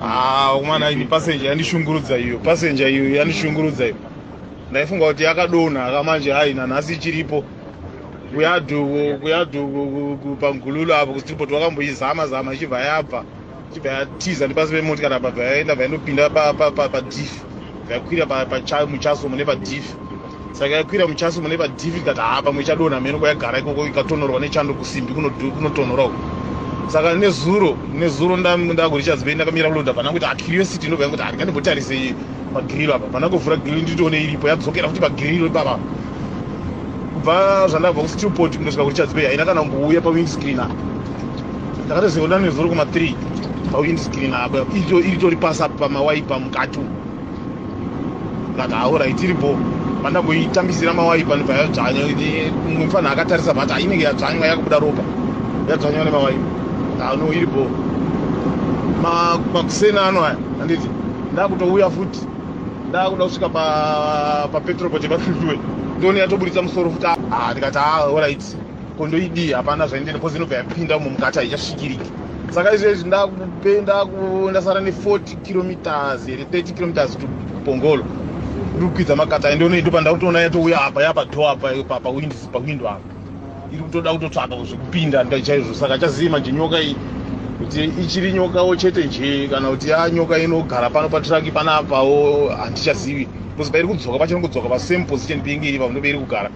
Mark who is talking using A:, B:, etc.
A: Mwana ini passenger yandishungurudza iyo, passenger iyo yandishungurudza iyo. Ndaifunga kuti yakadonha akamanje haina nhasi chiripo. Kuyadhu pangululu apo kustripoto wakamboizama zama chibva yabva. Chibva yatiza nepasi pemotikari apa vaenda vaindopinda padhifi. Vakwira muchaso mune padhifi. Saka yakwira muchaso mune padhifi ikati pamwe ichadonha meno kwayagara ikoko ikatonorwa nechando kusimbi kunotonhora uko. Saka nezuro ndagoti chazibei ndakamira kulonda pana kuti curiosity inobva kuti ndikandimbotarise magirilo apa pana kuvhura girilo nditoone iripo yadzokera kuti pagirilo ipapa kubva zvandabva kustripot kundosvika kuti chazibei haina kana kumbouya pawindscreen apa ndakatoziva nezuro kuma3 pawindscreen apa iritori pasa pamawaipa mukati ndati alright iripo pandamboitambisira mawaipa ndibva yadzvanya mumwe mufanha akatarisa bhati inenge yadzvanywa yakubuda ropa yadzvanywa nemawaipa no iripo makusena ano aya handiti ndakutouya futi ndakuda kusvika papetrol kuti pafifwe ndoni yatoburitsa musoro futi ndikati alright kondoidi hapana zvaindeni kozi inobva yapinda mukati haichasvikiriki saka izvezvi ndasara ne40 kilometers here 30 kilometers kupongolo ndikukwidza makata ndoni ndopandakutoona yatouya apa yapadho apa pawindo apa iri kutoda kutotsvaka zvekupinda ndachaizvo saka chazivi manje nyoka iyi kuti ichiri nyokawo chete nje kana kuti nyoka inogara pano patraki panapawo handichazivi because pairi kudzoka pachinongodzoka pasame position peinge iri pa ndobe iri kugara.